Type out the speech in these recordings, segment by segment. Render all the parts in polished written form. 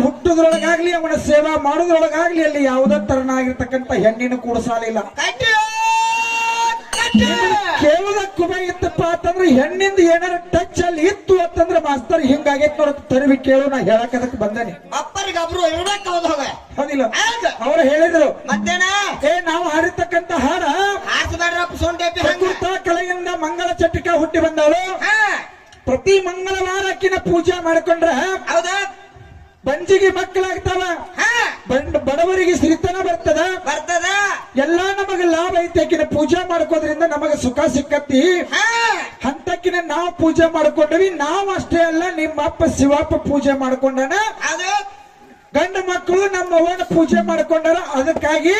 ಹುಟ್ಟುದ್ರೊಳಗಾಗ್ಲಿ ಅವನ ಸೇವಾ ಮಾಡೋದ್ರೊಳಗಾಗ್ಲಿ ಅಲ್ಲಿ ಯಾವುದೇ ತರನಾಗಿರ್ತಕ್ಕಂಥ ಹೆಣ್ಣಿನ ಕೂಡಸಾಲಿಲ್ಲ. ಕೇವಲ ಕುಬೆ ಇತ್ತಪ್ಪ ಅಂತಂದ್ರೆ ಹೆಣ್ಣಿಂದ ಏನಾರ ಟಚ್ ಅಲ್ಲಿ ಇತ್ತು ಅಂತಂದ್ರೆ ಮಾಸ್ತರ್ ಹಿಂಗಾಗೈತ್ ನೋಡ ತರವಿ ಕೇಳು ನಾ ಹೇಳಕ್ ಬಂದೇನೆ. ಹೌದಿಲ್ಲ ಅವ್ರು ಹೇಳಿದ್ರು ಮತ್ತೇನ ನಾವು ಹಾಡಿರ್ತಕ್ಕಂಥ ಹಾಡ ಕಳೆಯಿಂದ ಮಂಗಳ ಚಟ್ಟಿಕ ಹುಟ್ಟಿ ಬಂದವಳು. ಪ್ರತಿ ಮಂಗಳವಾರ ಅಕ್ಕಿನ ಪೂಜೆ ಮಾಡ್ಕೊಂಡ್ರ ಹೌದಾ ಬಂಜಿಗೆ ಮಕ್ಕಳಾಗ್ತಾವ, ಬಡವರಿಗೆ ಸಿರಿತನ ಬರ್ತದ, ಎಲ್ಲಾ ನಮಗ ಲಾಭ ಐತಿ. ಆಕಿನ ಪೂಜೆ ಮಾಡ್ಕೋದ್ರಿಂದ ನಮಗ ಸುಖ ಸಿಕ್ಕತ್ತಿ. ಅಂತಕಿನ ನಾವು ಪೂಜೆ ಮಾಡ್ಕೊಂಡ್ವಿ. ನಾವು ಅಷ್ಟೇ ಅಲ್ಲ, ನಿಮ್ಮ ಅಪ್ಪ ಶಿವಪ್ಪ ಪೂಜೆ ಮಾಡ್ಕೊಂಡನ, ಗಂಡ ಮಕ್ಕಳು ನಮ್ಮ ಅವ್ವನ ಪೂಜೆ ಮಾಡ್ಕೊಂಡಾರ. ಅದಕ್ಕಾಗಿ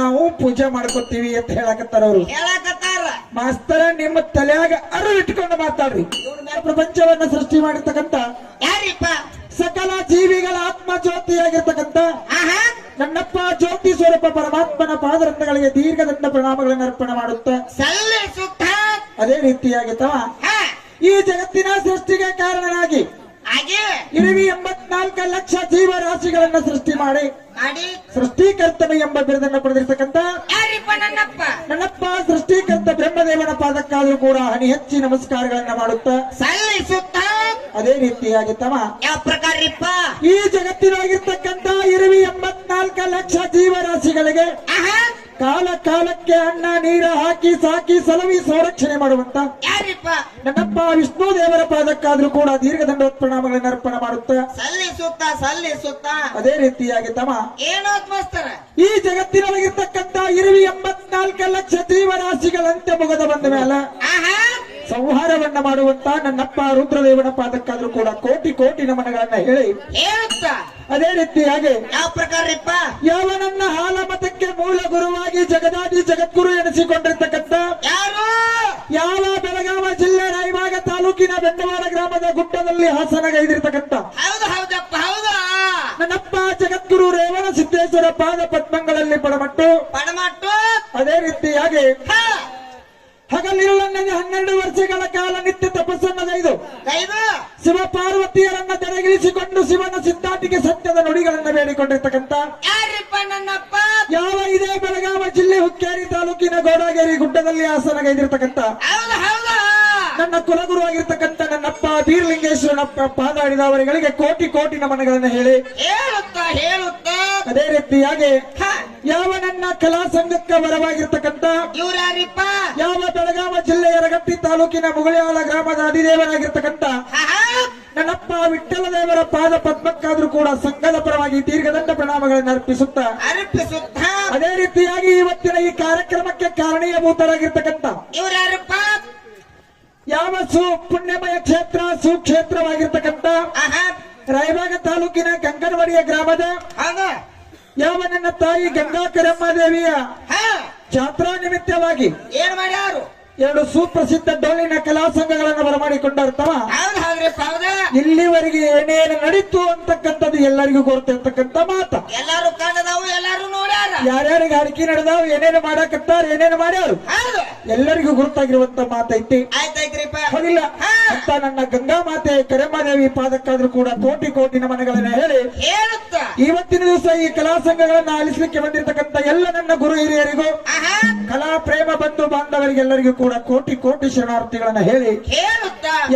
ನಾವು ಪೂಜೆ ಮಾಡ್ಕೋತೀವಿ ಅಂತ ಹೇಳಕತ್ತಾರ ಅವರು. ಮಾಸ್ತರ ನಿಮ್ಮ ತಲೆಯಾಗ ಅರು ಇಟ್ಕೊಂಡು ಮಾತಾಡ್ರಿ. ಪ್ರಪಂಚವನ್ನ ಸೃಷ್ಟಿ ಮಾಡಿರ್ತಕ್ಕಂಥ ಸಕಲ ಜೀವಿಗಳ ಆತ್ಮ ಜ್ಯೋತಿಯಾಗಿರ್ತಕ್ಕಂಥ ನನ್ನಪ್ಪ ಜ್ಯೋತಿ ಸ್ವರೂಪ ಪರಮಾತ್ಮನ ಪಾದರಂಧಗಳಿಗೆ ದೀರ್ಘದಂಡ ಪ್ರಣಾಮಗಳನ್ನು ಅರ್ಪಣೆ ಮಾಡುತ್ತ ಅದೇ ರೀತಿಯಾಗಿತ್ತವ ಈ ಜಗತ್ತಿನ ಸೃಷ್ಟಿಗೆ ಕಾರಣನಾಗಿ 84 ಲಕ್ಷ ಜೀವರಾಶಿಗಳನ್ನ ಸೃಷ್ಟಿ ಮಾಡಿ ಸೃಷ್ಟಿಕರ್ತನ ಎಂಬ ಬಿರುದನ್ನು ಪಡೆದಿರ್ತಕ್ಕಂಥ ನನ್ನಪ್ಪ ಸೃಷ್ಟಿಕರ್ತ ಬ್ರಹ್ಮದೇವನ ಪಾದಕ್ಕಾದ್ರೂ ಕೂಡ ಹನಿ ಹೆಚ್ಚಿ ನಮಸ್ಕಾರಗಳನ್ನ ಮಾಡುತ್ತ ಅದೇ ರೀತಿಯಾಗಿತ್ತವ ಯಾವ ಪ್ರಕಾರಪ್ಪ ಈ ಜಗತ್ತಿನಾಗಿರ್ತಕ್ಕಂಥ 84 ಲಕ್ಷ ಜೀವರಾಶಿಗಳಿಗೆ ಕಾಲ ಕಾಲಕ್ಕೆ ಅನ್ನ ನೀರ ಹಾಕಿ ಸಾಕಿ ಸಲವಿ ಸಂರಕ್ಷಣೆ ಮಾಡುವಂತ ನನ್ನಪ್ಪ ವಿಷ್ಣು ದೇವರ ಪಾದಕ್ಕಾದ್ರೂ ಕೂಡ ದೀರ್ಘದಂಡ ಪ್ರಣಾಮಗಳನ್ನು ಅರ್ಪಣೆ ಮಾಡುತ್ತ ಸಲ್ಲಿಸುತ್ತ ಅದೇ ರೀತಿಯಾಗಿ ತಮ್ಮ ಏನೋ ಈ ಜಗತ್ತಿನೊಳಗಿರ್ತಕ್ಕಂಥ 84 ಲಕ್ಷ ಜೀವರಾಶಿಗಳಂತೆ ಮುಗದ ಬಂದ ಮೇಲೆ ಸಂಹಾರವನ್ನ ಮಾಡುವಂತ ನನ್ನಪ್ಪ ರುದ್ರದೇವನ ಪಾದಕ್ಕಾದ್ರೂ ಕೂಡ ಕೋಟಿ ಕೋಟಿ ನಮನಗಳನ್ನ ಹೇಳಿ ಅದೇ ರೀತಿಯಾಗಿ ಯಾವ ಪ್ರಕಾರಪ್ಪ ಯಾವ ನನ್ನ ಹಾಲ ಮತಕ್ಕೆ ಮೂಲ ಗುರುವಾಗಿ ಜಗದಾದಿ ಜಗದ್ಗುರು ಎನಿಸಿಕೊಂಡಿರ್ತಕ್ಕಂಥ ಯಾವ ಬೆಳಗಾವ ಜಿಲ್ಲೆ ರಾಯಬಾಗ ತಾಲೂಕಿನ ಬೆಂಡವಾಡ ಗ್ರಾಮದ ಗುಡ್ಡದಲ್ಲಿ ಹಾಸನಗೈದಿರ್ತಕ್ಕಂಥ ನನ್ನಪ್ಪ ಜಗದ್ಗುರು ರೇವಣ ಸಿದ್ದೇಶ್ವರ ಪಾದ ಪದ್ಮಗಳಲ್ಲಿ ಪಡಮಟ್ಟು ಅದೇ ರೀತಿಯಾಗಿ ಹಗಲಿರುಳನ್ನದೇ 12 ವರ್ಷಗಳ ಕಾಲ ನಿತ್ಯ ತಪಸ್ಸನ್ನಗೈದು ಶಿವ ಪಾರ್ವತಿಯರನ್ನ ತೆರೆಗಿಳಿಸಿಕೊಂಡು ಶಿವನ ಸಿದ್ಧಾಂತಿಗೆ ಸತ್ಯದ ನುಡಿಗಳನ್ನ ಬೇಡಿಕೊಂಡಿರ್ತಕ್ಕಂಥ ಯಾವ ಇದೇ ಬೆಳಗಾವ ಜಿಲ್ಲೆ ಹುಕ್ಕೇರಿ ತಾಲೂಕಿನ ಗೋಡಗೇರಿ ಗುಡ್ಡದಲ್ಲಿ ಹಾಸನಗೈದಿರ್ತಕ್ಕಂಥ ನನ್ನ ಕುಲಗುರು ಆಗಿರ್ತಕ್ಕಂಥ ನನ್ನಪ್ಪ ಬೀರ್ಲಿಂಗೇಶ್ವರನಪ್ಪ ಪಾದ ಹಿಡಿದವರಿಗೆ ಕೋಟಿ ಕೋಟಿ ನಮನಗಳನ್ನ ಹೇಳಿ ಅದೇ ರೀತಿಯಾಗಿ ಯಾವ ನನ್ನ ಕಲಾ ಸಂಘಕ್ಕೆ ವರವಾಗಿರ್ತಕ್ಕಂಥ ಯಾವ ಬೆಳಗಾವ ಜಿಲ್ಲೆಯ ಯರಗಟ್ಟಿ ತಾಲೂಕಿನ ಮುಗಳಿಯಾಳ ಗ್ರಾಮದ ಅಧಿದೇವನಾಗಿರ್ತಕ್ಕಂಥ ನನ್ನಪ್ಪ ವಿಠ್ಠಲ ದೇವರ ಪಾದ ಪದ್ಮಕ್ಕಾದ್ರೂ ಕೂಡ ಸಂಘದ ಪರವಾಗಿ ದೀರ್ಘದಂಡ ಪ್ರಣಾಮಗಳನ್ನು ಅರ್ಪಿಸುತ್ತ ಅದೇ ರೀತಿಯಾಗಿ ಇವತ್ತಿನ ಈ ಕಾರ್ಯಕ್ರಮಕ್ಕೆ ಕಾರಣೀಯಭೂತರಾಗಿರ್ತಕ್ಕಂಥ ಯಾವ ಪುಣ್ಯಮಯ ಕ್ಷೇತ್ರ ಸುಕ್ಷೇತ್ರವಾಗಿರ್ತಕ್ಕಂಥ ರಾಯಬಾಗ ತಾಲೂಕಿನ ಗಂಗನವಾಡಿಯ ಗ್ರಾಮದ ಯಾವ ನನ್ನ ತಾಯಿ ಗಂಗಾಕರಮ್ಮ ದೇವಿಯ ಜಾತ್ರಾ ನಿಮಿತ್ತವಾಗಿ ಏನ್ ಮಾಡ್ಯಾರು 2 ಸುಪ್ರಸಿದ್ಧ ಡೊಳ್ಳಿನ ಕಲಾ ಸಂಘಗಳನ್ನು ಬರಮಾಡಿಕೊಂಡಿರ್ತಾವ. ಇಲ್ಲಿವರೆಗೆ ಏನೇನು ನಡೀತು ಅಂತಕ್ಕಂಥದ್ದು ಎಲ್ಲರಿಗೂ ಗೊತ್ತಿರ್ತಕ್ಕಂಥ ಮಾತ. ಎಲ್ಲಾರು ಕಂಡದಾವು, ಎಲ್ಲಾರು ನೋಡ್ಯಾರ. ಯಾರ್ಯಾರಿಗೆ ಅಡಿಕೆ ನಡೆದಾವ್, ಏನೇನು ಮಾಡಕತ್ತಾರ, ಏನೇನು ಮಾಡ್ಯಾರು ಎಲ್ಲರಿಗೂ ಗುರುತಾಗಿರುವಂತ ಮಾತೈತಿ. ಹೋಗಿಲ್ಲ ಅಂತ ನನ್ನ ಗಂಗಾ ಮಾತೆ ಕರೆಮ್ಮದೇವಿ ಪಾದಕ್ಕಾದ್ರೂ ಕೂಡ ಕೋಟಿ ಕೋಟಿ ನಮನಗಳನ್ನ ಹೇಳಿ ಇವತ್ತಿನ ದಿವಸ ಈ ಕಲಾ ಸಂಘಗಳನ್ನ ಆಲಿಸಲಿಕ್ಕೆ ಬಂದಿರತಕ್ಕಂಥ ಎಲ್ಲ ನನ್ನ ಗುರು ಹಿರಿಯರಿಗೂ ಕಲಾ ಪ್ರೇಮ ಬಂಧು ಬಾಂಧವರಿಗೆಲ್ಲರಿಗೂ ಕೂಡ ಕೋಟಿ ಕೋಟಿ ಶರಣಾರ್ಥಿಗಳನ್ನ ಹೇಳಿ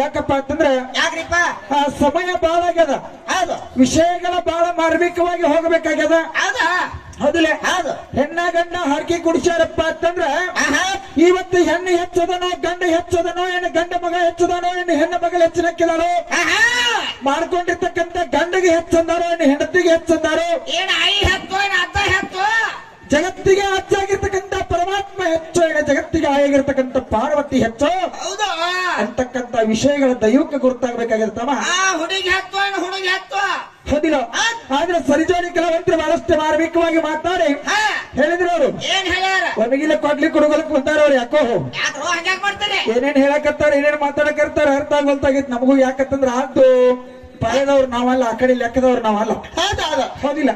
ಯಾಕಪ್ಪ ಅಂತಂದ್ರೆ ಆ ಸಮಯ ಬಾಳ ಆಗ್ಯದ, ವಿಷಯಗಳ ಬಹಳ ಮಾರ್ಮಿಕವಾಗಿ ಹೋಗಬೇಕಾಗ್ಯದ. ಹೌದಿಲ್ಲ ಹೆಣ್ಣ ಗಂಡ ಹರಕೆ ಕುಡಿಸ್ಯಾರಪ್ಪ ಅಂತಂದ್ರ ಇವತ್ತು ಹೆಣ್ಣು ಹೆಚ್ಚದನೋ ಗಂಡ ಹೆಚ್ಚದನೋ ಏನು ಗಂಡ ಮಗ ಹೆಚ್ಚದನೋ ಏನು ಹೆಣ್ಣು ಮಗಳು ಹೆಚ್ಚಿನಕ್ಕಿದಾರೋ ಮಾಡ್ಕೊಂಡಿರ್ತಕ್ಕಂಥ ಗಂಡಗೆ ಹೆಚ್ಚಂದಾರೋ ಏನು ಹೆಂಡತಿಗೆ ಹೆಚ್ಚಂದಾರೋ ಜಗತ್ತಿಗೆ ಹೆಚ್ಚಾಗಿರ್ತಕ್ಕಂಥ ಪರಮಾತ್ಮ ಹೆಚ್ಚು ಏನು ಜಗತ್ತಿಗೆ ಆಗಿರ್ತಕ್ಕಂಥ ಪಾರ್ವತಿ ಹೆಚ್ಚು ಅಂತಕ್ಕಂಥ ವಿಷಯಗಳ ದೈವಕ್ಕೆ ಗುರುತಾಗಬೇಕಾಗಿರ್ತವ. ಹೌದಿಲ್ಲ ಆದ್ರೆ ಸರಿಜೋಡಿ ಕೆಲವಂತರು ಬಹಳಷ್ಟು ಮಾರ್ಮಿಕವಾಗಿ ಮಾತಾಡಿ ಹೇಳಿದ್ರು ಅವರು ಒಣಗಿಲ್ಲ ಕೊಡ್ಲಿಕ್ಕೆ ಹುಡುಗಲಕ್ ಬಂದಾರ ಅವ್ರು. ಯಾಕೋ ಏನೇನ್ ಹೇಳಕತ್ತಾರ ಏನೇನ್ ಮಾತಾಡಕರ್ತಾರ ಅರ್ಥ ಗೊತ್ತಾಗಿತ್ತು ನಮಗೂ. ಯಾಕಂತಂದ್ರ ಅದು ಪಡೆದವ್ರು ನಾವಲ್ಲ, ಆ ಕಡೆ ಲೆಕ್ಕದವ್ರು ನಾವಲ್ಲ. ಹೌದಿಲ್ಲ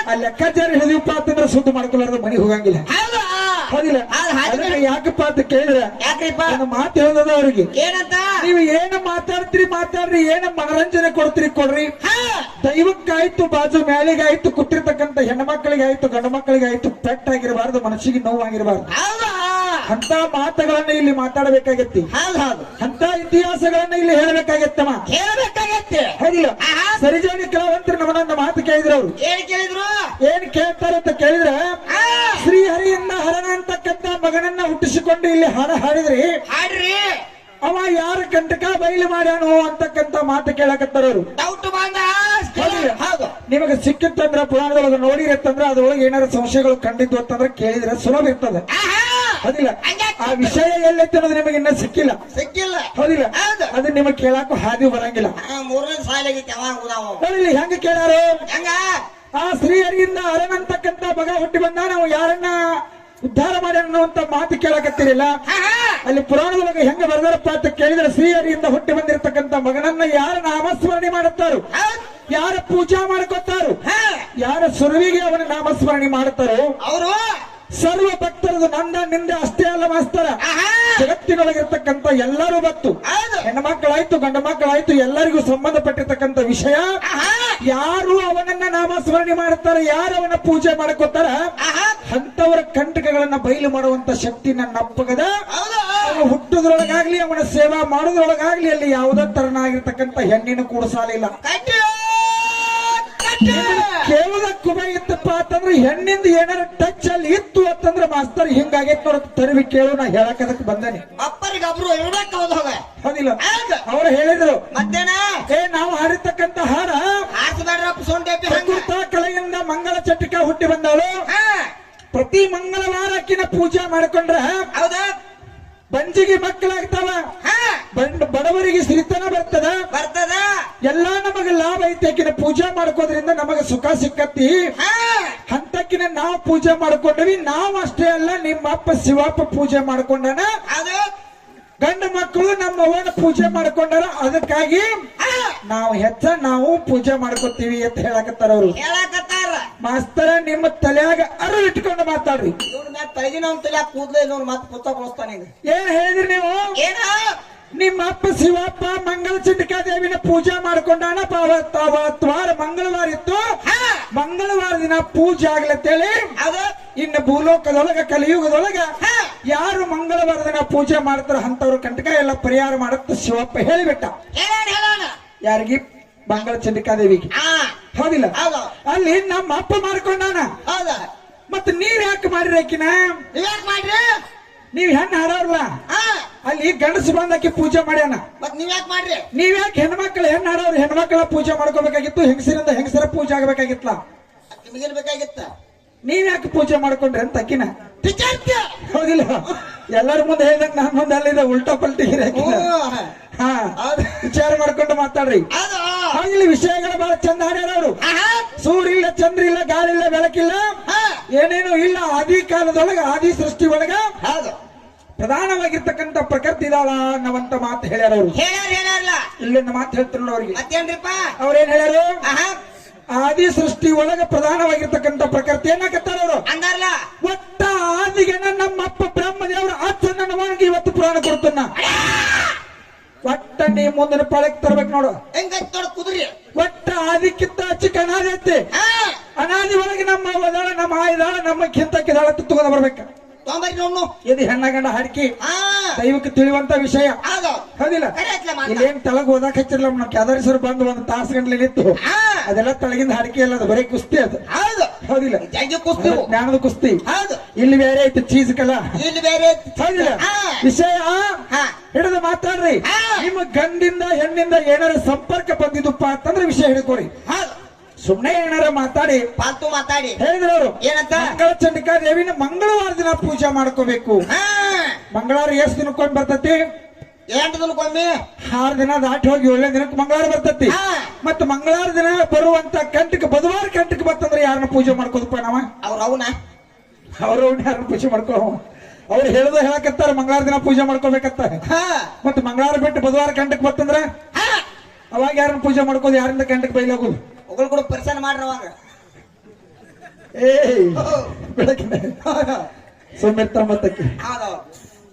ಆ ಲೆಕ್ಕಾಚಾರ ಹೇಳಿದಪ್ಪ ಅಂತಂದ್ರೆ ಸುದ್ದಿ ಮಾಡ್ಕೊಳ್ಳಾರ್ದ ಮನೆಗೆ ಹೋಗಂಗಿಲ್ಲ. ಹೌದಿಲ್ಲ ಅದಕ್ಕೆ ಯಾಕಪ್ಪ ಅಂತ ಕೇಳಿದ್ರೆ ಯಾಕ್ರಿಪ್ಪ ಒಂದು ಮಾತು ಹೇಳೋದ ಅವ್ರಿಗೆ ಏನಂತ ನೀವು ಏನ ಮಾತಾಡ್ರಿ ಏನ ಮನರಂಜನೆ ಕೊಡ್ತೀರಿ ಕೊಡ್ರಿ ದೈವಕ್ಕಾಯ್ತು ಬಾಜು ಮ್ಯಾಲಿಗಾಯ್ತು ಕೂತಿರ್ತಕ್ಕಂಥ ಹೆಣ್ಮಕ್ಳಿಗಾಯ್ತು ಗಂಡು ಮಕ್ಕಳಿಗಾಯ್ತು ಪೆಟ್ಟಾಗಿರಬಾರ್ದು ಮನಸ್ಸಿಗೆ ನೋವಾಗಿರಬಾರ್ದು ಹೌದಾ ಅಂತ ಮಾತುಗಳನ್ನ ಇಲ್ಲಿ ಮಾತಾಡಬೇಕಾಗತ್ತಿ ಹೌದು ಅಂತ ಇತಿಹಾಸಗಳನ್ನ ಇಲ್ಲಿ ಹೇಳಬೇಕಾಗತ್ತಮ್ಮ ಹೇಳ್ಬೇಕಾಗತ್ತೆ ಹೌದಿಲ್ಲ ಸರಿಜೋಗಿ ಕಲಾವಂತರು ನಮ್ಮನ್ನ ಮಾತು ಕೇಳಿದ್ರು ಅವ್ರು ಏನ್ ಕೇಳಿದ್ರು ಏನ್ ಕೇಳ್ತಾರೆ ಅಂತ ಕೇಳಿದ್ರೆ ಶ್ರೀಹರಿಯಿಂದ ಹರಣ ಅಂತಕ್ಕಂಥ ಮಗನನ್ನ ಹುಟ್ಟಿಸಿಕೊಂಡು ಇಲ್ಲಿ ಹಾಡ ಹಾಡಿದ್ರಿ ಹಾಡ್ರಿ ಅವ ಯಾರ ಕಂಟಕ ಬಯಲು ಮಾಡ್ಯಾನು ಅಂತಕ್ಕಂಥ ಮಾತು ಕೇಳಕತ್ತಾರ ಅವ್ರು ಡೌಟ್ ಬಂದ ಹೌದಿಲ್ಲ? ಹೌದು ನಿಮಗೆ ಸಿಕ್ಕಿತ್ತಂದ್ರ ಪುರಾಣದೊಳಗೆ ನೋಡಿರತ್ತಂದ್ರ ಅದ್ರೊಳಗೆ ಏನಾರ ಸಂಶಯಗಳು ಕಂಡಿದ್ದು ಅಂತಂದ್ರೆ ಕೇಳಿದ್ರೆ ಸುಲಭ ಇರ್ತದೆ ಹೌದಿಲ್ಲ ಆ ವಿಷಯ ಎಲ್ಲೈತೆ ಅನ್ನೋದು ನಿಮಗೆ ಇನ್ನ ಸಿಕ್ಕಿಲ್ಲ ಸಿಕ್ಕಿಲ್ಲ ಹೌದಿಲ್ಲ ಹೌದು ಅದನ್ನ ನಿಮಗೆ ಕೇಳಾಕು ಹಾದಿ ಬರಂಗಿಲ್ಲ ಮೂರನೇ ಸಾಲಾಗೈತಿ ಅವಾಗ ನಾವು ನೋಡಿಲ್ಲ ಹೆಂಗ ಕೇಳಾರು ಹೆಂಗ ಆ ಶ್ರೀಹರಿಯಿಂದ ಹರಣ ಅಂತಕ್ಕಂಥ ಮಗ ಹುಟ್ಟಿ ಬಂದ ನಾವು ಯಾರನ್ನ ಉದ್ಧಾರ ಮಾಡ್ಯಾನ ಅನ್ನುವಂತ ಮಾತು ಕೇಳಕತ್ತಿರಿಲ್ಲ ಅಲ್ಲಿ ಪುರಾಣದೊಳಗೆ ಹೆಂಗ ಬರೆದಾರಪ್ಪ ಅಂತ ಕೇಳಿದ್ರೆ ಶ್ರೀಹರಿಯಿಂದ ಹುಟ್ಟಿ ಬಂದಿರತಕ್ಕಂಥ ಮಗನನ್ನ ಯಾರ ನಾಮಸ್ಮರಣೆ ಮಾಡುತ್ತಾರೋ ಯಾರ ಪೂಜಾ ಮಾಡ್ಕೊತಾರೋ ಯಾರ ಸುರುವಿಗೆ ಅವನ ನಾಮಸ್ಮರಣೆ ಮಾಡುತ್ತಾರೋ ಅವರು ಸರ್ವ ಭಕ್ತರದು ನಂದ ನಿಂದೆ ಅಷ್ಟೇ ಅಲ್ಲ ಮಾಸ್ತರ ಜಗತ್ತಿನೊಳಗಿರ್ತಕ್ಕಂಥ ಎಲ್ಲರೂ ಬತ್ತು ಹೆಣ್ಣು ಮಕ್ಕಳಾಯ್ತು ಗಂಡು ಮಕ್ಕಳಾಯ್ತು ಎಲ್ಲರಿಗೂ ಸಂಬಂಧಪಟ್ಟಿರ್ತಕ್ಕಂಥ ವಿಷಯ ಯಾರು ಅವನನ್ನ ನಾಮಸ್ಮರಣೆ ಮಾಡುತ್ತಾರೆ ಯಾರು ಅವನ ಪೂಜೆ ಮಾಡ್ಕೋತಾರ ಅಂತವರ ಕಂಟಕಗಳನ್ನ ಬಯಲು ಮಾಡುವಂತ ಶಕ್ತಿ ನನ್ನ ಅಪ್ಪಗದ ಅವನು ಹುಟ್ಟುದ್ರೊಳಗಾಗ್ಲಿ ಅವನ ಸೇವಾ ಮಾಡೋದ್ರೊಳಗಾಗ್ಲಿ ಅಲ್ಲಿ ಯಾವುದೇ ತರನಾಗಿರ್ತಕ್ಕಂಥ ಹೆಣ್ಣಿನ ಕೂಡಸಾಲಿಲ್ಲ ಕೇವಲ ಕುಬ ಇತ್ತಪ್ಪ ಅಂತಂದ್ರೆ ಹೆಣ್ಣಿಂದ ಏನಾರ ಟಚ್ ಅಲ್ಲಿ ಇತ್ತು ಅಂತಂದ್ರೆ ಮಾಸ್ತರ್ ಹಿಂಗಾಗೈತ್ ನೋಡ ತರವಿ ಕೇಳು ನಾ ಹೇಳಕ್ ಬಂದೇನೆ ಅಪ್ಪರಿಗೊಬ್ರು ಇರ್ಬೇಕು ಹೋಗ ಹೌದಿಲ್ಲ ಅವ್ರು ಹೇಳಿದ್ರು ಮತ್ತೇನ ನಾವು ಹಾಡಿರ್ತಕ್ಕಂಥ ಹಾಡ ಹಾಕ್ಬೇಡ್ರಪ್ಪ ಸೊಂಡೆ ಪ್ರಕೃತ ಕಲೆಯಿಂದ ಮಂಗಳ ಚಟಿಕ ಹುಟ್ಟಿ ಬಂದವಳು ಪ್ರತಿ ಮಂಗಳವಾರ ಅಕ್ಕಿನ ಪೂಜೆ ಮಾಡ್ಕೊಂಡ್ರ ಹೌದಾ ಬಂಜಿಗೆ ಮಕ್ಕಳಾಗ್ತಾವ ಬಡವರಿಗೆ ಸಿರಿತನ ಬರ್ತದ ಎಲ್ಲಾ ನಮಗೆ ಲಾಭ ಐತಿ ಆಕಿನ ಪೂಜೆ ಮಾಡ್ಕೋದ್ರಿಂದ ನಮಗೆ ಸುಖ ಸಿಕ್ಕತ್ತಿ ಅಂತಕ್ಕಿನ ನಾವು ಪೂಜೆ ಮಾಡ್ಕೊಂಡ್ವಿ ನಾವು ಅಷ್ಟೇ ಅಲ್ಲ ನಿಮ್ಮ ಅಪ್ಪ ಶಿವಪ್ಪ ಪೂಜೆ ಮಾಡ್ಕೊಂಡನ ಗಂಡ ಮಕ್ಕಳು ನಮ್ಮ ಅವ್ವನ ಪೂಜೆ ಮಾಡ್ಕೊಂಡಾರ ಅದಕ್ಕಾಗಿ ನಾವು ಪೂಜೆ ಮಾಡ್ಕೋತೀವಿ ಅಂತ ಹೇಳಕತ್ತಾರ ಅವ್ರು ಮಾಸ್ತರ ನಿಮ್ಮ ತಲೆಯಾಗ ಅರು ಇಟ್ಕೊಂಡು ಮಾತಾಡ್ರಿ ತಲೆಗಿನ ತಲೆ ಕೂದ್ಲೇ ನೋಡಿ ಮತ್ತೆ ಪುಸ್ತಕ ಕೊಡಿಸ್ತಾನೆ ಏನ್ ಹೇಳಿದ್ರಿ ನೀವು ನಿಮ್ಮ ಅಪ್ಪ ಶಿವಪ್ಪ ಮಂಗಳ ಚಂಡಿಕಾ ದೇವಿನ ಪೂಜೆ ಮಾಡ್ಕೊಂಡಾನ ವಾರ ಮಂಗಳವಾರ ಇತ್ತು ಮಂಗಳವಾರ ದಿನ ಪೂಜೆ ಆಗ್ಲತ್ತೇಳಿ ಇನ್ನು ಭೂಲೋಕದೊಳಗ ಕಲಿಯುಗದೊಳಗ ಯಾರು ಮಂಗಳವಾರ ದಿನ ಪೂಜೆ ಮಾಡ್ತಾರ ಅಂತವ್ರ ಕಂಟಕ ಎಲ್ಲ ಪರಿಹಾರ ಮಾಡತ್ತ ಶಿವಪ್ಪ ಹೇಳಿಬಿಟ್ಟ ಯಾರಿಗೆ ಮಂಗಳ ಚಂಡಿಕಾ ದೇವಿಗೆ ಹೌದಿಲ್ಲ ಅಲ್ಲಿ ನಮ್ಮ ಅಪ್ಪ ಮಾಡ್ಕೊಂಡಾನ ಮತ್ತ ನೀವ್ ಯಾಕೆ ಮಾಡ್ರಿ ಆಕಿನ ನೀವ್ ಹೆಣ್ಣು ಹಾಡೋರ್ಲ ಅಲ್ಲಿ ಗಂಡಸು ಬಂದಾಕಿ ಪೂಜೆ ಮಾಡ್ಯಾನ ನೀವ್ ಯಾಕೆ ಹೆಣ್ಮಕ್ಳು ಹೆಣ್ಣು ಹಾಡೋರು ಹೆಣ್ಮಕ್ಳ ಪೂಜೆ ಮಾಡ್ಕೋಬೇಕಾಗಿತ್ತು ಹೆಂಗಸರಿಂದ ಹೆಂಗಸರ ಪೂಜೆ ಆಗಬೇಕಾಗಿತ್ತಲ್ಲ ನೀವ್ ಯಾಕೆ ಪೂಜೆ ಮಾಡ್ಕೊಂಡ್ರಿ ಅಂತ ಅಕ್ಕಿನ ಹೌದಿಲ್ಲ ಎಲ್ಲರ ಮುಂದೆ ಹೇಳ್ದಂಗ ನಾನ್ ಮುಂದೆ ಅಲ್ಲಿದೆ ಉಲ್ಟಾ ಪಲ್ಟಿ ವಿಚಾರ ಮಾಡ್ಕೊಂಡು ಮಾತಾಡ್ರಿ ಇಲ್ಲಿ ವಿಷಯಗಳು ಬಹಳ ಚಂದ ಹಾಡ್ಯಾರ ಅವರು ಸೂರ್ಯ ಇಲ್ಲ ಚಂದ್ರ ಇಲ್ಲ ಗಾಳಿ ಇಲ್ಲ ಬೆಳಕಿಲ್ಲ ಏನೇನು ಇಲ್ಲ ಆದಿ ಕಾಲದೊಳಗ ಆದಿ ಸೃಷ್ಟಿ ಒಳಗ ಪ್ರಧಾನವಾಗಿರ್ತಕ್ಕಂಥ ಪ್ರಕೃತಿ ಇದಾಳ ಅನ್ನುವಂತ ಮಾತು ಹೇಳ್ಯಾರ ಅವರು ಇಲ್ಲಿಂದ ಮಾತು ಹೇಳ್ತಾರ ಅವ್ರಿಗೆ ಅವ್ರೇನ್ ಹೇಳ್ಯಾರು ಆದಿ ಸೃಷ್ಟಿ ಒಳಗ ಪ್ರಧಾನವಾಗಿರ್ತಕ್ಕಂಥ ಪ್ರಕೃತಿ ಏನಾಕತ್ತಾರ ಅವರು ಒಟ್ಟ ಆದಿಗೆ ನಮ್ಮಪ್ಪ ಬ್ರಹ್ಮದೇವರು ಅಚ್ಚನವಾಗಿ ಇವತ್ತು ಪುರಾಣ ಕೊಡ್ತಾನ ಒಟ್ಟ ನೀ ಮುಂದಿನ ಪಾಳಕ್ ತರ್ಬೇಕು ನೋಡು ಕುದುರೆ ಒಟ್ಟ ಆದಿಕ್ಕಿಂತ ಚಿಕ್ಕ ಅನಾದಿ ಐತಿ ಅನಾದಿ ಒಳಗೆ ನಮ್ಮ ಅವದಾಳ ನಮ್ಮ ಆಯ್ದಾಳ ನಮ್ಮ ಕಿಂತಕ್ಕಿದಾಳ ತಗೊಂಡ್ ಬರ್ಬೇಕು ಇದು ಹೆಣ್ಣ ಗಂಡ ಹಾಡಿಕೆ ದೈವಕ್ಕೆ ತಿಳಿಯುವಂತ ವಿಷಯ ಹೌದಿಲ್ಲ ಇಲ್ಲೇನ್ ತಳಗ್ ಓದಾಕ್ ಹಚ್ಚಿರ್ಲ ನಮ್ ಕ್ಯಾದರೀಶ್ವರ ಬಂದು ಒಂದು ತಾಸು ಗಂಟ್ಲೆ ನಿಂತು ಅದೆಲ್ಲ ತಳಗಿಂದ ಹಾಡಿಕೆ ಅಲ್ಲ ಅದು ಬರೀ ಕುಸ್ತಿ ಅದು ಹೌದಿಲ್ಲ ಜ್ಞಾನದ ಕುಸ್ತಿ ಇಲ್ಲಿ ಬೇರೆ ಐತಿ ಚೀಸ್ ಕಲ ಹೌದಿಲ್ಲ ವಿಷಯ ಹಿಡಿದು ಮಾತಾಡ್ರಿ ನಿಮ್ಮ ಗಂಡಿಂದ ಹೆಣ್ಣಿಂದ ಏನಾರ ಸಂಪರ್ಕ ಬಂದಿದ್ದಪ್ಪ ಅಂತಂದ್ರೆ ವಿಷಯ ಹಿಡ್ಕೊರಿ ಸುಮ್ನೆ ಏನಾರ ಮಾತಾಡಿ ಹೇಳಿದ್ರು ಅವರು ಏನಂತ ಮಂಗಳ ಚಂಡಿಕಾ ದೇವಿನ ಮಂಗಳವಾರ ದಿನ ಪೂಜೆ ಮಾಡ್ಕೋಬೇಕು ಮಂಗಳವಾರ ಎಷ್ಟು ದಿನಕ್ಕೊಮ್ಮೆ ಬರ್ತತಿ 8 ದಿನಕ್ಕೊಮ್ಮೆ 6 ದಿನ ದಾಟಿ ಹೋಗಿ 7ನೇ ದಿನಕ್ಕೆ ಮಂಗಳವಾರ ಬರ್ತತಿ ಮತ್ತ ಮಂಗಳವಾರ ದಿನ ಬರುವಂತ ಕಂಟಕ ಬುಧವಾರ ಕಂಟಕ ಬರ್ತಂದ್ರೆ ಯಾರನ್ನ ಪೂಜೆ ಮಾಡ್ಕೋದಪ್ಪ ನಾವ ಅವ್ರು ಯಾರನ್ನ ಪೂಜೆ ಮಾಡ್ಕೋ ಅವ್ರು ಹೇಳೋದು ಹೇಳಕತ್ತಾರ ಮಂಗಳವಾರ ದಿನ ಪೂಜೆ ಮಾಡ್ಕೋಬೇಕತ್ತ ಮತ್ತ ಮಂಗಳವಾರ ಬಿಟ್ಟು ಬುಧವಾರ ಕಂಟಕ್ ಬರ್ತಂದ್ರ ಅವಾಗ ಯಾರನ್ನ ಪೂಜೆ ಮಾಡ್ಕೋದು ಯಾರಿಂದ ಕಂಟಕ್ ಬೈಲಾಗೋದು ಕೂಡ ಪರಿಸರ ಮಾಡ್ರವಾಗ ಬೆಳಕಿನ ಸೋಮಿರ್ತಂಬತ್ತಕ್ಕೆ ಹೌದು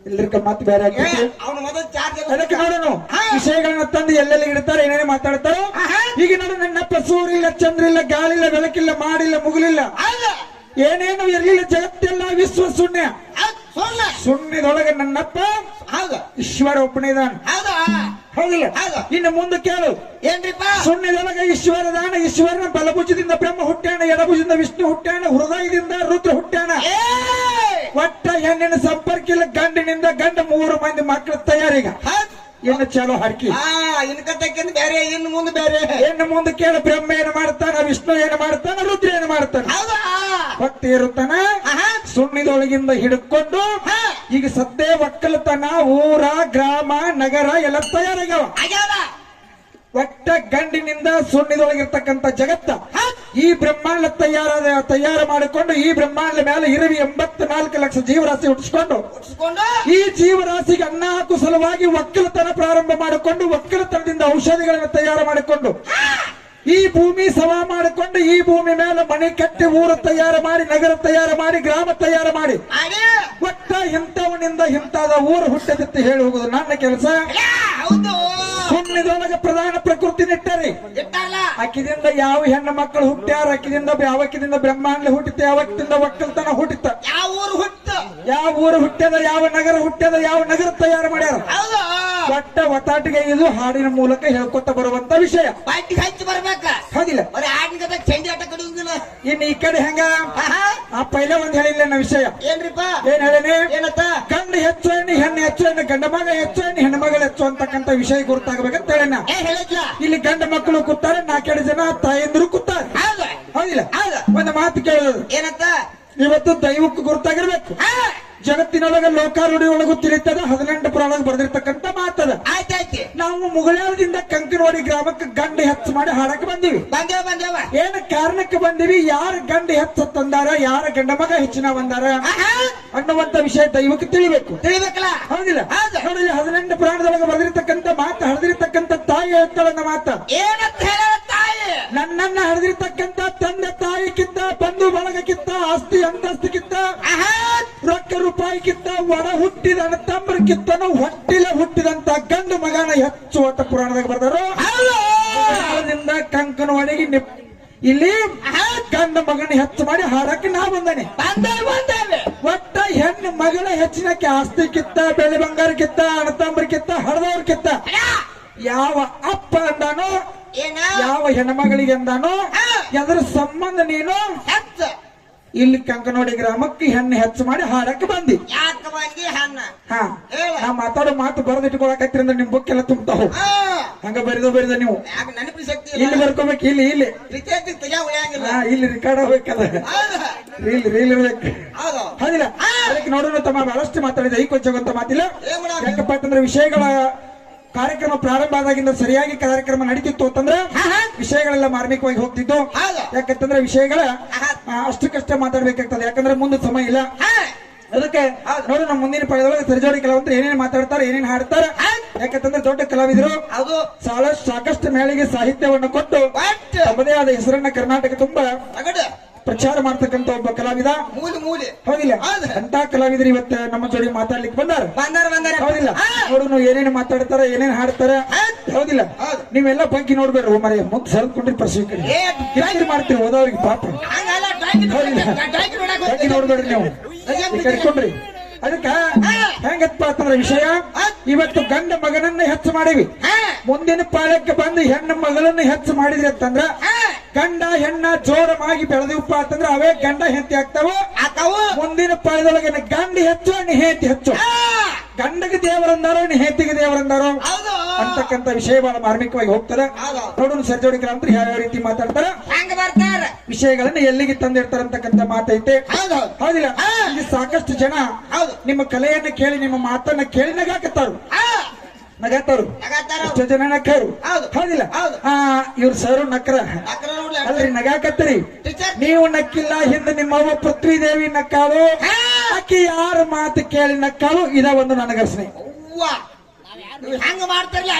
ಇಲ್ರಿಕ ಮತ್ತೆ ಬೇರೆ ಆಗ್ತೈತಿ ಅವನು ಮೊದಲು ಚಾರ್ಜ್ ಅದಕ್ಕೆ ನೋಡೋಣ ವಿಷಯಗಳನ್ನ ತಂದು ಎಲ್ಲೆಲ್ಲಿ ಇಡ್ತಾರೆ ಏನೇನು ಮಾತಾಡ್ತಾರೋ ಈಗ ನೋಡು ನನ್ನಪ್ಪ ಸೂರಿಲ್ಲ ಚಂದ್ರಿಲ್ಲ ಗಾಳಿಲ್ಲ ಬೆಳಕಿಲ್ಲ ಮಾಡಿಲ್ಲ ಮುಗಿಲಿಲ್ಲ ಏನೇನು ಇರ್ಲಿಲ್ಲ ಜಗತ್ತೆಲ್ಲ ವಿಶ್ವ ಶೂನ್ಯ ಶೂನ್ಯದೊಳಗೆ ನನ್ನಪ್ಪ ಹೌದು ಈಶ್ವರ ಒಬ್ಬನೇ ಇದ್ದಾನೆ ಹೌದಾ ಹೌದಿಲ್ಲ ಹೌದು. ಇನ್ನು ಮುಂದೆ ಕೇಳು ಏನ್ರಿಪ್ಪ ಶೂನ್ಯದೊಳಗೆ ಈಶ್ವರದಾನ ಈಶ್ವರನ ಬಲಭುಜದಿಂದ ಬ್ರಹ್ಮ ಹುಟ್ಟ್ಯಾಣ ಎಡಭುಜದಿಂದ ವಿಷ್ಣು ಹುಟ್ಟ್ಯಾಣ ಹೃದಯದಿಂದ ರುದ್ರ ಹುಟ್ಟ್ಯಾಣ ಒಟ್ಟ ಹೆಣ್ಣಿನ ಸಂಪರ್ಕ ಇಲ್ಲ ಗಂಡಿನಿಂದ ಗಂಡ 3 ಮಂದಿ ಮಕ್ಕಳ ತಯಾರಿಗ ಇನ್ನು ಚಲೋ ಹರಕಿ ಇನ್ಕತ್ತಕ್ಕಿಂತ ಬೇರೆ ಇನ್ನು ಮುಂದೆ ಬೇರೆ ಇನ್ನು ಮುಂದೆ ಕೇಳು ಬ್ರಹ್ಮ ಏನು ಮಾಡ್ತಾನ ವಿಷ್ಣು ಏನು ಮಾಡ್ತಾನ ರುದ್ರ ಏನು ಮಾಡ್ತಾನ ಹೌದಾ ಭಕ್ತಿ ಇರುತ್ತಾನ ಸುಣ್ಣಿದೊಳಗಿಂದ ಹಿಡ್ಕೊಂಡು ಈಗ ಸದ್ಯ ಒಕ್ಕಲತನ ಊರ ಗ್ರಾಮ ನಗರ ಎಲ್ಲ ತಯಾರಾಗ್ಯಾವ ಆಗ್ಯಾದ ಒಟ್ಟ ಗಂಡಿನಿಂದ ಸುಣ್ಣಿದೊಳಗಿರ್ತಕ್ಕಂಥ ಜಗತ್ತ ಈ ಬ್ರಹ್ಮಾಂಡ ತಯಾರು ಮಾಡಿಕೊಂಡು ಈ ಬ್ರಹ್ಮಾಂಡ ಮೇಲೆ ಇರವಿ 84 ಲಕ್ಷ ಜೀವರಾಶಿ ಹುಟ್ಟಿಸ್ಕೊಂಡು ಉಟ್ಸ್ಕೊಂಡು ಈ ಜೀವರಾಶಿಗೆ ಅನ್ನ ಹಾಕುವ ಸಲುವಾಗಿ ಒಕ್ಕಲತನ ಪ್ರಾರಂಭ ಮಾಡಿಕೊಂಡು ಒಕ್ಕಲತನದಿಂದ ಔಷಧಿಗಳನ್ನು ತಯಾರು ಮಾಡಿಕೊಂಡು ಈ ಭೂಮಿ ಸವಾ ಮಾಡಿಕೊಂಡು ಈ ಭೂಮಿ ಮೇಲೆ ಮನೆ ಕಟ್ಟಿ ಊರು ತಯಾರು ಮಾಡಿ ನಗರ ತಯಾರು ಮಾಡಿ ಗ್ರಾಮ ತಯಾರು ಮಾಡಿ ಮಾಡಿ ಒಟ್ಟ ಇಂಥವನಿಂದ ಇಂತಾದ ಊರು ಹುಟ್ಟದಿತ್ತು ಹೇಳಿ ಹೋಗುದು ನನ್ನ ಕೆಲಸ ಹೌದು ಸುಣ್ಣಿದೊಳಗೆ ಪ್ರಧಾನ ಪ್ರಕೃತಿ ನಿಟ್ಟರಿ ಇಟ್ಟಲ್ಲ ಅಕ್ಕಿದಿಂದ ಯಾವ ಹೆಣ್ಣು ಮಕ್ಕಳು ಹುಟ್ಟ್ಯಾರ ಅಕ್ಕಿದಿಂದ ಯಾವಕ್ಕಿದಿಂದ ಬ್ರಹ್ಮಾಂಡ ಹುಟ್ಟಿತ ಯಾವಕ್ಕಿಂದ ಒಕ್ಕಲ್ತನ ಹುಟ್ಟಿತ ಯಾವ ಊರು ಹುಟ್ಟು ಯಾವ ಊರು ಹುಟ್ಟ್ಯದ ಯಾವ ನಗರ ಹುಟ್ಟ್ಯದ ಯಾವ ನಗರ ತಯಾರು ಮಾಡ್ಯಾರ ಹೌದು ಒಟ್ಟ ಒತ್ತಾಟಿಗೆ ಇದು ಹಾಡಿನ ಮೂಲಕ ಹೇಳ್ಕೊತ ಬರುವಂತ ವಿಷಯ ಬಡ್ಡಿ ಹಚ್ಚಿ ಬರ್ಬೇಕ ಹೌದಿಲ್ಲ ಬರೀ ಆಡಿನ ಚಂಡಿ ಆಟ ಕಡಿಯುವುದಿಲ್ಲ ಇನ್ನು ಈ ಕಡೆ ಹೆಂಗ ಆ ಪೈಲ ಒಂದ್ ಹೇಳಿಲ್ಲ ನನ್ನ ವಿಷಯ ಏನ್ರಿಪ್ಪ ಏನ್ ಹೇಳೇನಿ ಏನತ್ತ ಗಂಡು ಹೆಚ್ಚು ಹೆಣ್ಣು ಹೆಣ್ಣು ಹೆಚ್ಚು ಹೆಣ್ಣು ಗಂಡ ಮಗ ಹೆಚ್ಚು ಹೆಣ್ಣು ಹೆಣ್ಣು ಮಗಳು ಹೆಚ್ಚು ಅಂತಕ್ಕಂಥ ವಿಷಯ ಗುರುತಾಗಬೇಕಂತ ಹೇಳೇನ ಹೇಳಿದ್ಲ ಇಲ್ಲಿ ಗಂಡ ಮಕ್ಕಳು ಕೂತಾರೆ 4 ಜನ ತಾಯಂದಿರು ಕೂತಾರೆ ಹೌದು ಹೌದಿಲ್ಲ ಹೌದು ಒಂದು ಮಾತು ಕೇಳೋದು ಏನತ್ತ ಇವತ್ತು ದೈವಕ್ಕೆ ಗುರುತಾಗಿರ್ಬೇಕು ಜಗತ್ತಿನೊಳಗ ಲೋಕಾರೂಢಿ ಒಳಗೂ ತಿಳಿತದ 18 ಪುರಾಣ ಬರೆದಿರ್ತಕ್ಕಂಥ ಮಾತದ ಆಯ್ತಾಯ್ತಿ ನಾವು ಮುಗಳಾಳದಿಂದ ಕಂಕನವಾಡಿ ಗ್ರಾಮಕ್ಕೆ ಗಂಡು ಹೆಚ್ಚು ಮಾಡಿ ಹಾಡಕ್ಕೆ ಬಂದಿವಿ ಬಂದೇವ ಏನ ಕಾರಣಕ್ಕೆ ಬಂದಿವಿ ಯಾರ ಗಂಡು ಹೆಚ್ಚು ತಂದಾರ ಯಾರ ಗಂಡ ಮಗ ಹೆಚ್ಚಿನ ಬಂದಾರ ಅನ್ನುವಂತ ವಿಷಯ ದೈವಕ್ಕೆ ತಿಳಿಬೇಕು ತಿಳಿಬೇಕಲ್ಲ ಹೌದಿಲ್ಲ ಹೌದು. ನೋಡಿ 18 ಪುರಾಣದೊಳಗೆ ಬರೆದಿರ್ತಕ್ಕಂಥ ಮಾತು ಹರಿದಿರ್ತಕ್ಕಂಥ ತಾಯಿ ಹೇಳ್ತಾಳನ್ನ ಮಾತ ಏನಂತ ಹೇಳ ತಾಯಿ ನನ್ನನ್ನ ಹರಿದಿರ್ತಕ್ಕಂಥ ತಂದೆ ತಾಯಿಗಿಂತ ಬಂಧು ಬಳಗಕ್ಕಿಂತ ಆಸ್ತಿ ಅಂತಸ್ತಿಗಿಂತ ರೊಕ್ಕ ರೂಪಾಯಿಗಿಂತ ಒಡ ಹುಟ್ಟಿದ ಅಣ್ಣತಮ್ಮರಿಗಿಂತನೂ ಹೊಟ್ಟಿಲೆ ಹುಟ್ಟಿದಂತ ಗಂಡು ಮಗನ ಹೆಚ್ಚು ಅಂತ ಪುರಾಣದಾಗ ಬರ್ದಾರು ದಿಂದ ಕಂಕನವಾಡಿಗೆ ಇಲ್ಲಿ ಗಂಡು ಮಗನ ಹೆಚ್ಚು ಮಾಡಿ ಹಾಡಕ್ಕೆ ನಾ ಬಂದಾನೆ ಬಂದೇವೆ ಒಟ್ಟ ಹೆಣ್ಣು ಮಗಳ ಹೆಚ್ಚಿನಕ್ಕೆ ಆಸ್ತಿಕ್ಕಿತ್ತ ಬೆಳೆ ಬಂಗಾರಕ್ಕಿತ್ತ ಅಣ್ಣತಮ್ಮರಿಗಿತ್ತ ಹಡದವ್ರಕ್ಕಿತ್ತ ಯಾವ ಅಪ್ಪ ಅಂದಾನೋ ಏನ ಯಾವ ಹೆಣ್ಮಗಳಿಗೆ ಅಂದಾನೋ ಎದ್ರ ಸಂಬಂಧ ನೀನು ಹೆಚ್ಚ ಇಲ್ಲಿ ಕಂಕನವಾಡಿ ಗ್ರಾಮಕ್ಕೆ ಹೆಣ್ಣು ಹೆಚ್ಚು ಮಾಡಿ ಹಾಡಕ್ಕೆ ಬಂದಿ ಯಾಕ ಬಂದಿ ಹಣ್ಣ ಹಾ ಹೇಳ. ನಾ ಮಾತಾಡೋ ಮಾತು ಬರೆದಿಟ್ಕೊಳಕತ್ರಿ ಅಂದ್ರೆ ನಿಮ್ ಬುಕ್ ಎಲ್ಲ ತುಂಬ್ತಾವ ಹಂಗ ಬರಿದ ನೀವು ಯಾಕ ನೆನಪು ಶಕ್ತಿ ಇಲ್ಲಿ ಬರ್ಕೋಬೇಕು ಇಲ್ಲಿ ಪ್ರೀತಿ ತೆಗಿಯ ಉಳಿಯಂಗಿಲ್ಲ ಹಾ ಇಲ್ಲಿ ರೆಕಾರ್ಡ್ ಆಗ್ಬೇಕದ ಹೌದು ರೀಲ್ ಇರ್ಬೇಕು ಹೌದು ಹೌದಿಲ್ಲ ಅದಕ್ಕೆ ನೋಡೋಣ ತಮ್ಮ ಬಹಳಷ್ಟು ಮಾತಾಡಿದ ಈ ಕೊಂಚವಂತ ಮಾತಿಲ್ಲ ಏನ್ ಮಾಡಾಕ? ಯಾಕಪ್ಪ ಅಂತಂದ್ರೆ ವಿಷಯಗಳ ಕಾರ್ಯಕ್ರಮ ಪ್ರಾರಂಭ ಆದಾಗಿಂದ ಸರಿಯಾಗಿ ಕಾರ್ಯಕ್ರಮ ನಡೀತಿತ್ತು ಅಂತಂದ್ರೆ ವಿಷಯಗಳೆಲ್ಲ ಮಾರ್ಮಿಕವಾಗಿ ಹೋಗ್ತಿದ್ದು ಹೌದು. ಯಾಕಂತಂದ್ರೆ ವಿಷಯಗಳ ಅಷ್ಟಕ್ಕಷ್ಟೇ ಮಾತಾಡ್ಬೇಕಾಗ್ತದೆ ಯಾಕಂದ್ರೆ ಮುಂದೆ ಸಮಯ ಇಲ್ಲ ಅದಕ್ಕೆ ನೋಡಿ ನಮ್ಮ ಮುಂದಿನ ಪದದೊಳಗೆ ಸರಿಜೋಡಿ ಕೆಲವಂತರು ಏನೇನು ಮಾತಾಡ್ತಾರೆ ಏನೇನು ಹಾಡ್ತಾರೆ ಯಾಕಂತಂದ್ರೆ ದೊಡ್ಡ ಕಲಾವಿದರು ಹೌದು ಸಾಕಷ್ಟು ಮೇಳಿಗೆ ಸಾಹಿತ್ಯವನ್ನು ಕೊಟ್ಟು ಬಟ್ ತಮ್ಮದೇ ಆದ ಹೆಸರನ್ನ ಕರ್ನಾಟಕ ತುಂಬಾ ಅಗಡ ಪ್ರಚಾರ ಮಾಡ್ತಕ್ಕಂತ ಒಬ್ಬ ಕಲಾವಿದ ಮೂಲಿ ಹೌದಿಲ್ಲ ಹೌದು. ಅಂತ ಕಲಾವಿದರು ಇವತ್ತ ನಮ್ಮ ಜೋಡಿ ಮಾತಾಡ್ಲಿಕ್ಕೆ ಬಂದಾರ ಬಂದಾರ ಹೌದಿಲ್ಲ ನೋಡು ಏನೇನು ಮಾತಾಡ್ತಾರ ಏನೇನು ಹಾಡ್ತಾರ ಹೌದಿಲ್ಲ ಹೌದು. ನೀವೆಲ್ಲ ಬಗ್ಗೆ ನೋಡ್ಬೇಡ್ರಿ ಮರೆ ಮುಂದೆ ಸರದ್ಕೊಂಡ್ರಿ ಪ್ರಶ್ನೆ ಏ, ಕಿರಿಕಿರಿ ಮಾಡ್ತೀರಿ ಓದೋರಿಗೆ ಪಾಪ ಹಂಗಲ್ಲ ಡ್ರಾಯಿಂಗ್ ಹೌದಿಲ್ಲ ನೋಡಕ್ ಬಗ್ಗೆ ನೋಡ್ಬೇಡ್ರಿ ನೀವು ಕರ್ಕೊಂಡ್ರಿ ಅದಕ್ಕ ಹೆಂಗಪ್ಪ ಅಂತಂದ್ರೆ ವಿಷಯ ಇವತ್ತು ಗಂಡ ಮಗನನ್ನ ಹೆಚ್ಚು ಮಾಡಿವಿ ಮುಂದಿನ ಪಾಳ್ಯಕ್ಕೆ ಬಂದು ಹೆಣ್ಣು ಮಗಳನ್ನ ಹೆಚ್ಚು ಮಾಡಿದ್ರಿ ಅಂತಂದ್ರ ಗಂಡ ಹೆಣ್ಣ ಜೋರವಾಗಿ ಬೆಳೆದಿವಪ್ಪ ಅಂತಂದ್ರೆ ಅವೇ ಗಂಡ ಹೆಂಡತಿ ಆಗ್ತಾವ ಆತಾವು ಮುಂದಿನ ಪಾಳ್ಯದೊಳಗೆ ಗಂಡ ಹೆಚ್ಚು ಹೆಂಡತಿ ಹೆಚ್ಚು ಗಂಡಗೆ ದೇವರಂದಾರೋ ಹೆಂಡತಿಗೆ ದೇವರಂದಾರೋ ಹೌದು ಅಂತಕ್ಕಂಥ ವಿಷಯ ಬಹಳ ಮಾರ್ಮಿಕವಾಗಿ ಹೋಗ್ತದೆ ಹೌದು. ನೋಡೋಣ ಸರ್ಜೋಡಿ ಗ್ರಾಮರು ಯಾವ ರೀತಿ ಮಾತಾಡ್ತಾರ ಹಂಗ ಬರ್ತಾರ ವಿಷಯಗಳನ್ನ ಎಲ್ಲಿಗೆ ತಂದಿರ್ತಾರ ಅಂತಕ್ಕಂಥ ಮಾತೈತೆ ಹೌದು ಹೌದಿಲ್ಲ ಇಲ್ಲಿ ಸಾಕಷ್ಟು ಜನ ಹೌದು ನಿಮ್ಮ ಕಲೆಯನ್ನ ಕೇಳಿ ನಿಮ್ಮ ಮಾತನ್ನ ಕೇಳಿ ನಗಾಕತ್ತಾರು ನಗಾತಾರು ನಗಾತಾರ ಎಷ್ಟೋ ಜನ ನಕ್ಕರು ಹೌದು. ಹೌದಿಲ್ಲ ಹೌದು. ಇವ್ರ ಸರು ನಕ್ರ ಅಕ್ರ ನೋಡ್ಲಿ ಅಲ್ರಿ ನಗಾಕತ್ತರಿ ಟೀಚರ್ ನೀವು ನಕ್ಕಿಲ್ಲ ಹಿಂದೆ ನಿಮ್ಮವ್ವ ಪೃಥ್ವಿ ದೇವಿ ನಕ್ಕಾಳು ಆಕಿ ಯಾರ ಮಾತು ಕೇಳಿ ನಕ್ಕಾಳು ಇದ ಒಂದು ನನ್ನ ಘರ್ಷಣೆ ಅವ್ವ ನೀವು ಹಂಗ ಮಾಡ್ತಾರಲ್ಲ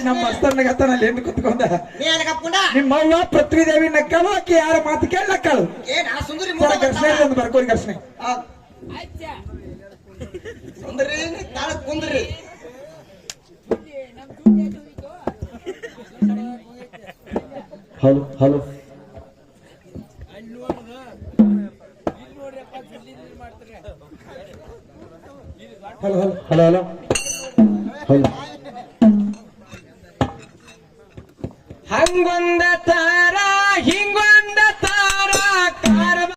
ನಮ್ಮ ಮಸ್ತರ್ ನಗತ್ತಾನಲ್ಲಿ ಎಂದು ಕುತ್ಕೊಂಡ ನೀ ಏನಕ್ಕೆ ಕಪ್ಕೊಂಡ ನಿಮ್ಮವ್ವ ಪೃಥ್ವಿ ದೇವಿ ನಕ್ಕಾಳು ಆಕಿ ಯಾರ ಮಾತು ಕೇಳಿ ನಕ್ಕಾಳು ಏನ್ ಆ ಸುಂದರಿ ಘರ್ಷಣೆ ಒಂದು ಬರ್ಕೋರಿ ಘರ್ಷಣೆ ಕುಂದ್ರಿ ತಾಳ ಕುಂದ್ರಿ hello hello hello hello hello hello ಹಂಗೊಂದ ತಾರ ಹಿಂಗೊಂದ